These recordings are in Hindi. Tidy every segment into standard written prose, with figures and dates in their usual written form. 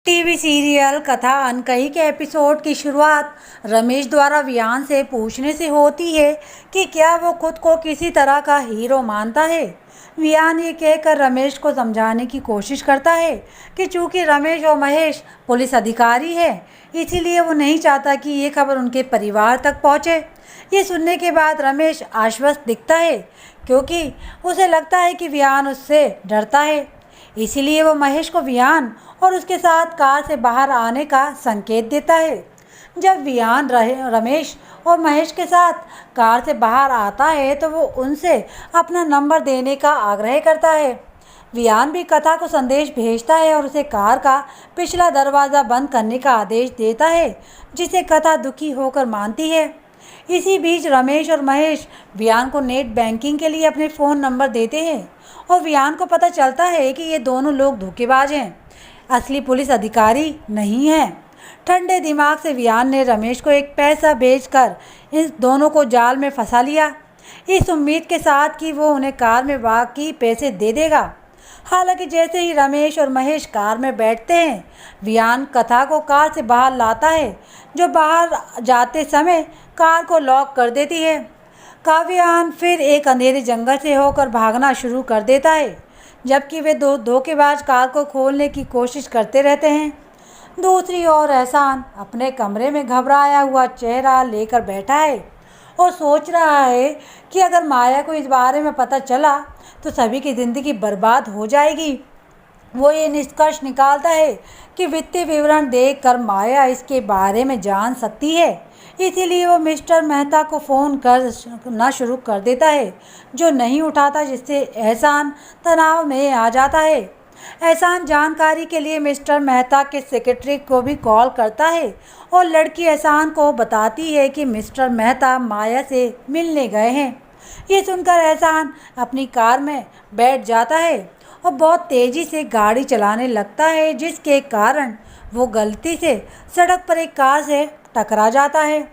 टीवी सीरियल कथा अनकही के एपिसोड की शुरुआत रमेश द्वारा वियान से पूछने से होती है कि क्या वो खुद को किसी तरह का हीरो मानता है। वियान ये कहकर रमेश को समझाने की कोशिश करता है कि चूंकि रमेश और महेश पुलिस अधिकारी है, इसीलिए वो नहीं चाहता कि ये खबर उनके परिवार तक पहुंचे। ये सुनने के बाद रमेश आश्वस्त दिखता है क्योंकि उसे लगता है कि वियान उससे डरता है। इसीलिए वो महेश को वियान और उसके साथ कार से बाहर आने का संकेत देता है। जब वियान रमेश और महेश के साथ कार से बाहर आता है तो वो उनसे अपना नंबर देने का आग्रह करता है। वियान भी कथा को संदेश भेजता है और उसे कार का पिछला दरवाज़ा बंद करने का आदेश देता है, जिसे कथा दुखी होकर मानती है। इसी बीच रमेश और महेश वियान को नेट बैंकिंग के लिए अपने फ़ोन नंबर देते हैं और वियान को पता चलता है कि ये दोनों लोग धोखेबाज हैं, असली पुलिस अधिकारी नहीं हैं। ठंडे दिमाग से वियान ने रमेश को एक पैसा भेजकर इन दोनों को जाल में फंसा लिया, इस उम्मीद के साथ कि वो उन्हें कार में बाकी पैसे दे देगा। हालांकि जैसे ही रमेश और महेश कार में बैठते हैं, वियान कथा को कार से बाहर लाता है, जो बाहर जाते समय कार को लॉक कर देती है। काव्यान फिर एक अंधेरे जंगल से होकर भागना शुरू कर देता है, जबकि वे दो धोखेबाज कार को खोलने की कोशिश करते रहते हैं। दूसरी ओर एहसान अपने कमरे में घबराया हुआ चेहरा लेकर बैठा है और सोच रहा है कि अगर माया को इस बारे में पता चला तो सभी की ज़िंदगी बर्बाद हो जाएगी। वो ये निष्कर्ष निकालता है कि वित्तीय विवरण देखकर माया इसके बारे में जान सकती है, इसीलिए वो मिस्टर मेहता को फ़ोन करना शुरू कर देता है, जो नहीं उठाता, जिससे एहसान तनाव में आ जाता है। एहसान जानकारी के लिए मिस्टर मेहता के सेक्रेटरी को भी कॉल करता है और लड़की एहसान को बताती है कि मिस्टर मेहता माया से मिलने गए हैं। ये सुनकर एहसान अपनी कार में बैठ जाता है और बहुत तेज़ी से गाड़ी चलाने लगता है, जिसके कारण वो गलती से सड़क पर एक कार से टकरा जाता है।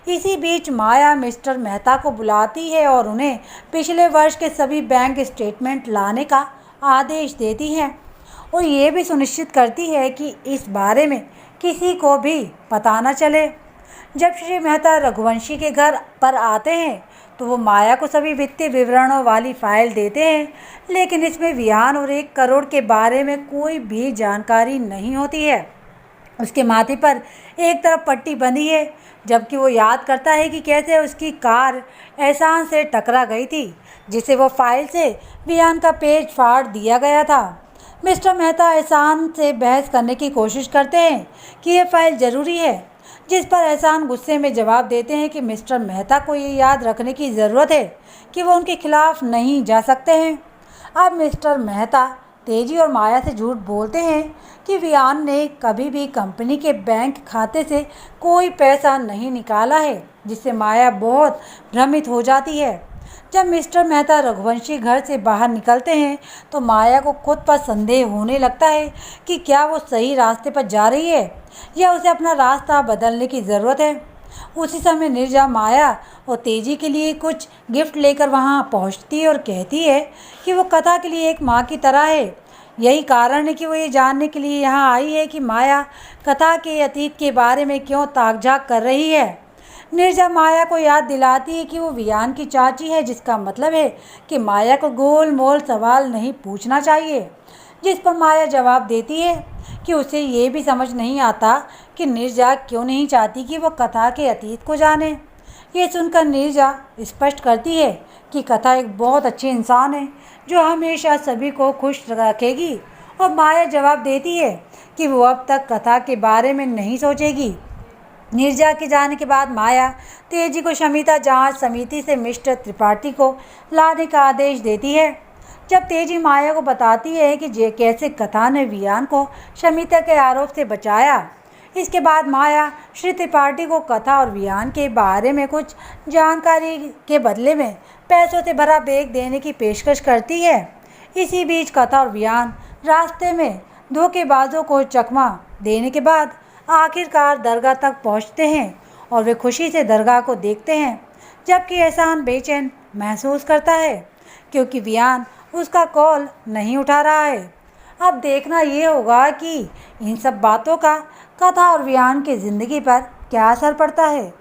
इसी बीच माया मिस्टर मेहता को बुलाती है और उन्हें पिछले वर्ष के सभी बैंक स्टेटमेंट लाने का आदेश देती है और ये भी सुनिश्चित करती है कि इस बारे में किसी को भी पता न चले। जब श्री मेहता रघुवंशी के घर पर आते हैं तो वो माया को सभी वित्तीय विवरणों वाली फाइल देते हैं, लेकिन इसमें वियान और 1 करोड़ के बारे में कोई भी जानकारी नहीं होती है। उसके माथे पर एक तरफ पट्टी बंधी है, जबकि वो याद करता है कि कैसे उसकी कार एहसान से टकरा गई थी, जिसे वो फाइल से वियान का पेज फाड़ दिया गया था। मिस्टर मेहता एहसान से बहस करने की कोशिश करते हैं कि यह फाइल ज़रूरी है, जिस पर एहसान गुस्से में जवाब देते हैं कि मिस्टर मेहता को ये याद रखने की ज़रूरत है कि वो उनके खिलाफ़ नहीं जा सकते हैं। अब मिस्टर मेहता तेजी और माया से झूठ बोलते हैं कि वियान ने कभी भी कंपनी के बैंक खाते से कोई पैसा नहीं निकाला है, जिससे माया बहुत भ्रमित हो जाती है। जब मिस्टर मेहता रघुवंशी घर से बाहर निकलते हैं तो माया को खुद पर संदेह होने लगता है कि क्या वो सही रास्ते पर जा रही है या उसे अपना रास्ता बदलने की ज़रूरत है। उसी समय नीरजा माया और तेजी के लिए कुछ गिफ्ट लेकर वहां पहुंचती है और कहती है कि वो कथा के लिए एक माँ की तरह है। यही कारण है कि वो ये जानने के लिए यहाँ आई है कि माया कथा के अतीत के बारे में क्यों ताक-झाक कर रही है। नीरजा माया को याद दिलाती है कि वो वियान की चाची है, जिसका मतलब है कि माया को गोल मोल सवाल नहीं पूछना चाहिए, जिस पर माया जवाब देती है कि उसे ये भी समझ नहीं आता कि नीरजा क्यों नहीं चाहती कि वो कथा के अतीत को जाने। ये सुनकर नीरजा स्पष्ट करती है कि कथा एक बहुत अच्छी इंसान है जो हमेशा सभी को खुश रखेगी, और माया जवाब देती है कि वो अब तक कथा के बारे में नहीं सोचेगी। नीरजा के जाने के बाद माया तेजी को शमिता जांच समिति से मिस्टर त्रिपाठी को लाने का आदेश देती है। जब तेजी माया को बताती है कि कैसे कथा ने वियान को शमिता के आरोप से बचाया, इसके बाद माया श्री त्रिपाठी को कथा और वियान के बारे में कुछ जानकारी के बदले में पैसों से भरा बैग देने की पेशकश करती है। इसी बीच कथा और वियान रास्ते में धोखेबाजों को चकमा देने के बाद आखिरकार दरगाह तक पहुंचते हैं और वे खुशी से दरगाह को देखते हैं, जबकि एहसान बेचैन महसूस करता है क्योंकि वियान उसका कॉल नहीं उठा रहा है। अब देखना ये होगा कि इन सब बातों का कथा और वियान की ज़िंदगी पर क्या असर पड़ता है।